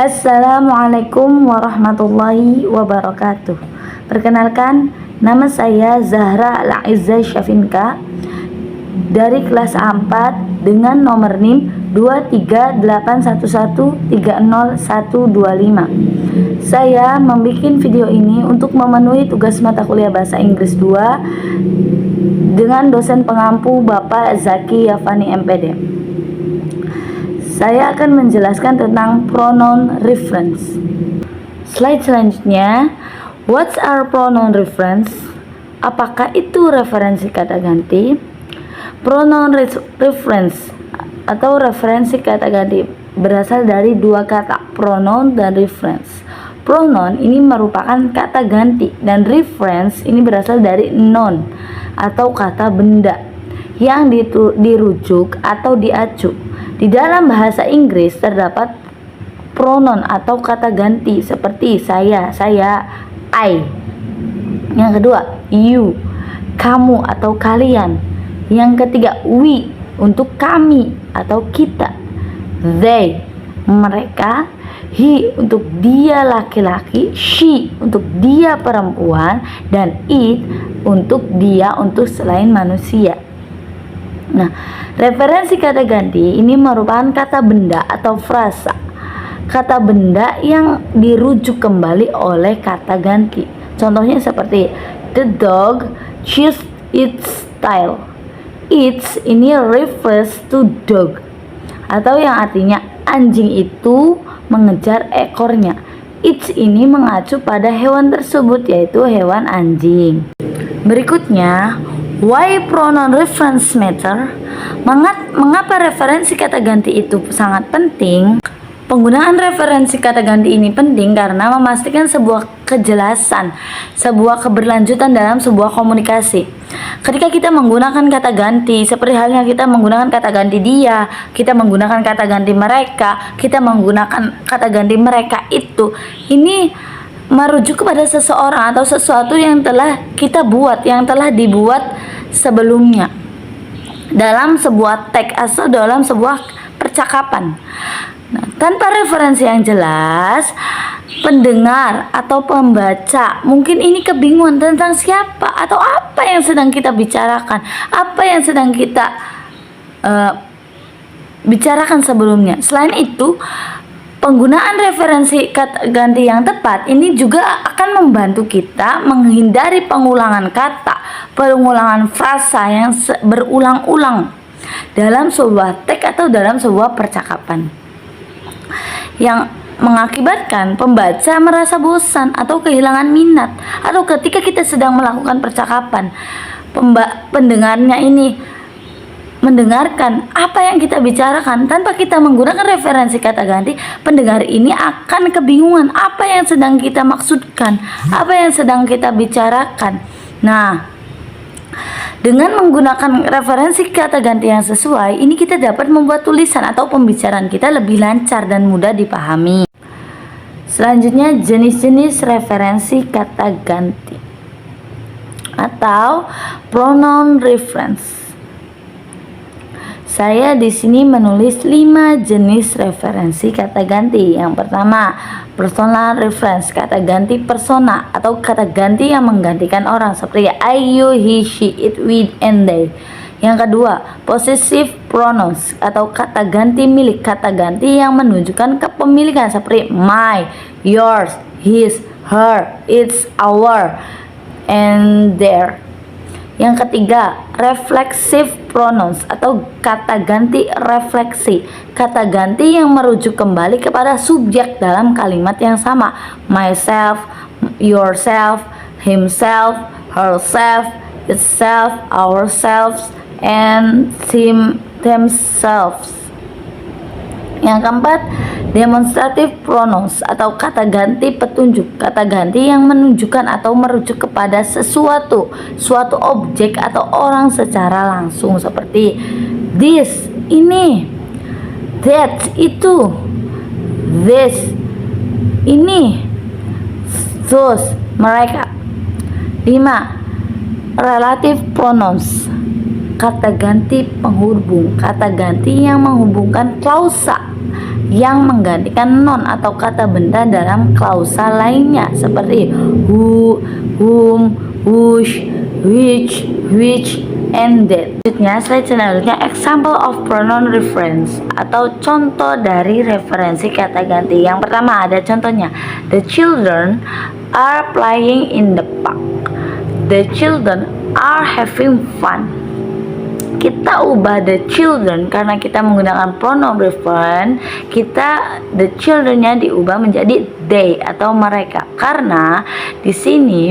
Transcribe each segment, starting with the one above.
Assalamualaikum warahmatullahi wabarakatuh. Perkenalkan, nama saya Zahra Al-Izzah Syafinka dari kelas A4 dengan nomor NIM 23811301125. Saya membuat video ini untuk memenuhi tugas mata kuliah Bahasa Inggris 2 dengan dosen pengampu Bapak Zaki Yafani MPD. Saya akan menjelaskan tentang pronoun reference. Slide selanjutnya, what are pronoun reference? Apakah itu referensi kata ganti? Pronoun reference atau referensi kata ganti berasal dari dua kata, pronoun dan reference. Pronoun ini merupakan kata ganti dan reference ini berasal dari noun atau kata benda yang dirujuk atau diacu. Di dalam bahasa Inggris terdapat pronoun atau kata ganti seperti saya, I. Yang kedua, you, kamu atau kalian. Yang ketiga, we, untuk kami atau kita. They, mereka. He, untuk dia laki-laki. She, untuk dia perempuan. Dan it, untuk dia, untuk selain manusia. Nah, referensi kata ganti ini merupakan kata benda atau frasa. Kata benda yang dirujuk kembali oleh kata ganti. Contohnya seperti the dog chased its tail. Its ini refers to dog, atau yang artinya anjing itu mengejar ekornya. Its ini mengacu pada hewan tersebut, yaitu hewan anjing. Berikutnya, why pronoun reference matter? Mengapa referensi kata ganti itu sangat penting? Penggunaan referensi kata ganti ini penting karena memastikan sebuah kejelasan, sebuah keberlanjutan dalam sebuah komunikasi. Ketika kita menggunakan kata ganti, seperti halnya kita menggunakan kata ganti dia, kita menggunakan kata ganti mereka, kita menggunakan kata ganti mereka itu, ini merujuk kepada seseorang atau sesuatu yang telah kita buat, yang telah dibuat sebelumnya dalam sebuah teks atau dalam sebuah percakapan. Nah, tanpa referensi yang jelas, pendengar atau pembaca mungkin ini kebingungan tentang siapa atau apa yang sedang kita bicarakan, apa yang sedang kita bicarakan sebelumnya. Selain itu, penggunaan referensi kata ganti yang tepat ini juga akan membantu kita menghindari pengulangan kata, pengulangan frasa yang berulang-ulang dalam sebuah teks atau dalam sebuah percakapan, yang mengakibatkan pembaca merasa bosan atau kehilangan minat, atau ketika kita sedang melakukan percakapan, pendengarnya ini mendengarkan apa yang kita bicarakan tanpa kita menggunakan referensi kata ganti, pendengar ini akan kebingungan apa yang sedang kita maksudkan, apa yang sedang kita bicarakan. Nah, dengan menggunakan referensi kata ganti yang sesuai, ini kita dapat membuat tulisan atau pembicaraan kita lebih lancar dan mudah dipahami. Selanjutnya, jenis-jenis referensi kata ganti atau pronoun reference. Saya di sini menulis 5 jenis referensi kata ganti. Yang pertama, personal reference, kata ganti persona atau kata ganti yang menggantikan orang seperti I, you, he, she, it, we, and they. Yang kedua, possessive pronouns atau kata ganti milik, kata ganti yang menunjukkan kepemilikan seperti my, yours, his, her, its, our, and their. Yang ketiga, reflexive pronouns atau kata ganti refleksi, kata ganti yang merujuk kembali kepada subjek dalam kalimat yang sama, myself, yourself, himself, herself, itself, ourselves, and themselves. Yang keempat, demonstrative pronouns atau kata ganti petunjuk, kata ganti yang menunjukkan atau merujuk kepada sesuatu, suatu objek atau orang secara langsung seperti this, ini, that, itu, this, ini, those, mereka. 5. Relative pronouns, kata ganti penghubung, kata ganti yang menghubungkan klausa yang menggantikan non atau kata benda dalam klausa lainnya seperti who, whom, whose, which, and that. Slide selanjutnya example of pronoun reference atau contoh dari referensi kata ganti. Yang pertama ada contohnya, the children are playing in the park. The children are having fun. Kita ubah the children karena kita menggunakan pronoun reference, the children-nya diubah menjadi they atau mereka. Karena di sini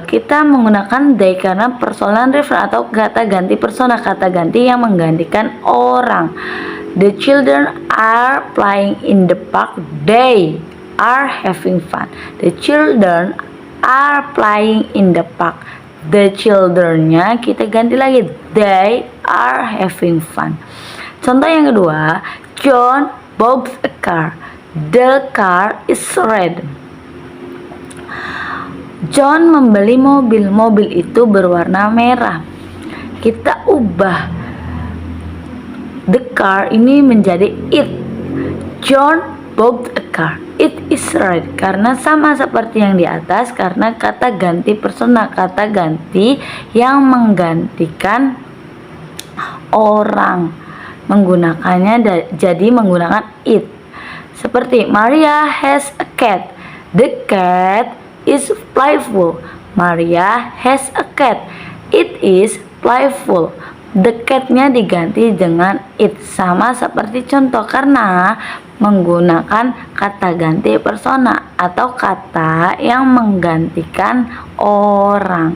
kita menggunakan they karena personal reference atau kata ganti persona, kata ganti yang menggantikan orang. The children are playing in the park. They are having fun. The children are playing in the park. The children-nya kita ganti lagi, they are having fun. Contoh yang kedua, John bought a car. The car is red. John membeli mobil. Mobil itu berwarna merah. Kita ubah the car ini menjadi it. John bought a car. It is red. Karena sama seperti yang di atas, karena kata ganti persona, kata ganti yang menggantikan orang, menggunakannya jadi menggunakan it. Seperti Maria has a cat. The cat is playful. Maria has a cat. It is playful. The cat-nya diganti dengan it, sama seperti contoh karena menggunakan kata ganti persona atau kata yang menggantikan orang.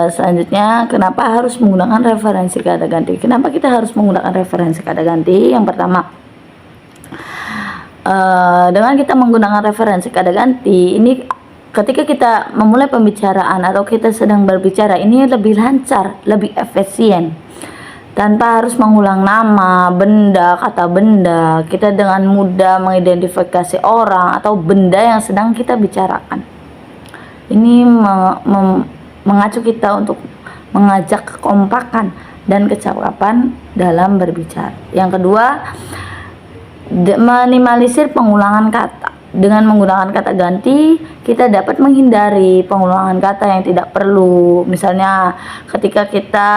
Selanjutnya, kenapa harus menggunakan referensi kata ganti? Kenapa kita harus menggunakan referensi kata ganti? Yang pertama, dengan kita menggunakan referensi kata ganti ini, ketika kita memulai pembicaraan atau kita sedang berbicara, ini lebih lancar, lebih efisien, tanpa harus mengulang nama, benda, kata benda. Kita dengan mudah mengidentifikasi orang atau benda yang sedang kita bicarakan. Ini mengacu kita untuk mengajak kekompakan dan kecakapan dalam berbicara. Yang kedua, minimalisir pengulangan kata. Dengan menggunakan kata ganti, kita dapat menghindari pengulangan kata yang tidak perlu. Misalnya, ketika kita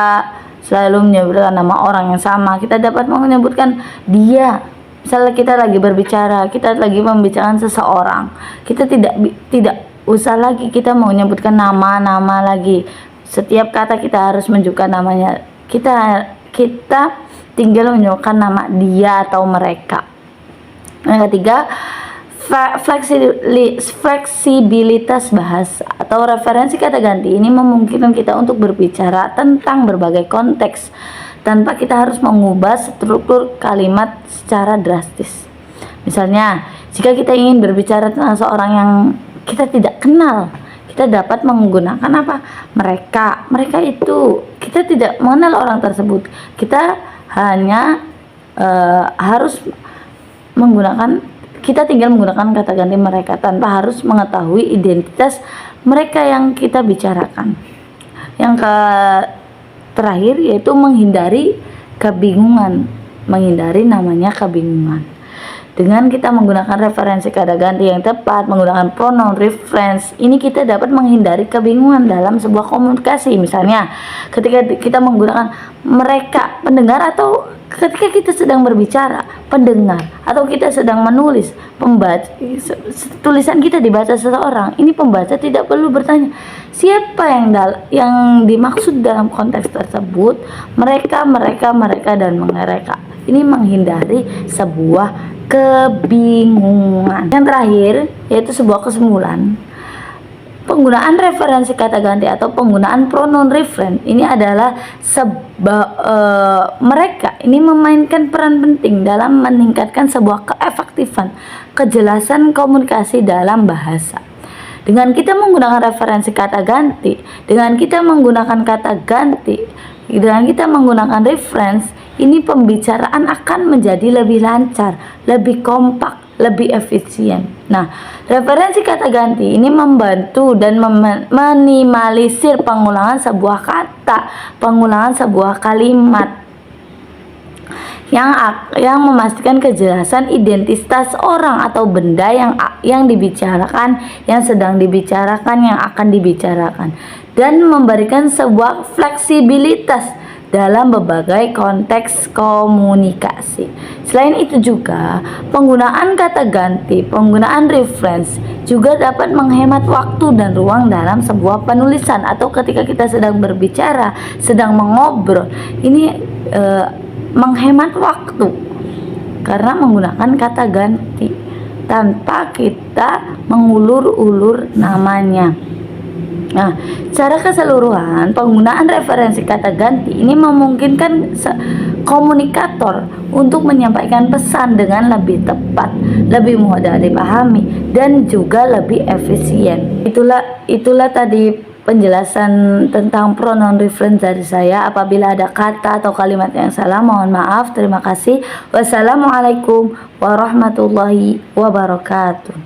selalu menyebutkan nama orang yang sama, kita dapat menyebutkan dia. Misalnya kita lagi berbicara, kita lagi membicarakan seseorang, kita tidak usah lagi kita menyebutkan nama lagi. Setiap kata kita harus menunjukkan namanya. Kita tinggal menyebutkan nama dia atau mereka. Yang ketiga, fleksibilitas bahasa atau referensi kata ganti ini memungkinkan kita untuk berbicara tentang berbagai konteks tanpa kita harus mengubah struktur kalimat secara drastis. Misalnya, jika kita ingin berbicara tentang seorang yang kita tidak kenal, kita dapat menggunakan apa? Mereka itu, kita tidak mengenal orang tersebut. Kita hanya harus kita tinggal menggunakan kata ganti mereka tanpa harus mengetahui identitas mereka yang kita bicarakan. Yang terakhir yaitu menghindari kebingungan, menghindari namanya kebingungan. Dengan kita menggunakan referensi kata ganti yang tepat, menggunakan pronoun reference, ini kita dapat menghindari kebingungan dalam sebuah komunikasi. Misalnya, ketika kita menggunakan mereka, pendengar, atau ketika kita sedang berbicara, pendengar, atau kita sedang menulis, pembaca, tulisan kita dibaca seseorang, ini pembaca tidak perlu bertanya siapa yang dimaksud dalam konteks tersebut, mereka, dan mereka. Ini menghindari sebuah kebingungan. Yang terakhir yaitu sebuah kesimpulan. Penggunaan referensi kata ganti atau penggunaan pronoun reference ini adalah mereka ini memainkan peran penting dalam meningkatkan sebuah keefektifan, kejelasan komunikasi dalam bahasa. Dengan kita menggunakan referensi kata ganti, dengan kita menggunakan reference, ini pembicaraan akan menjadi lebih lancar, lebih kompak, lebih efisien. Nah, referensi kata ganti ini membantu dan minimalisir pengulangan sebuah kata, pengulangan sebuah kalimat. yang memastikan kejelasan identitas orang atau benda yang dibicarakan, yang sedang dibicarakan, yang akan dibicarakan, dan memberikan sebuah fleksibilitas dalam berbagai konteks komunikasi. Selain itu juga, penggunaan kata ganti, penggunaan reference juga dapat menghemat waktu dan ruang dalam sebuah penulisan atau ketika kita sedang berbicara, sedang mengobrol. Ini menghemat waktu karena menggunakan kata ganti tanpa kita mengulur-ulur namanya. Nah, secara keseluruhan penggunaan referensi kata ganti ini memungkinkan komunikator untuk menyampaikan pesan dengan lebih tepat, lebih mudah dipahami, dan juga lebih efisien. Itulah tadi penjelasan tentang pronoun reference dari saya. Apabila ada kata atau kalimat yang salah, mohon maaf. Terima kasih. Wassalamualaikum warahmatullahi wabarakatuh.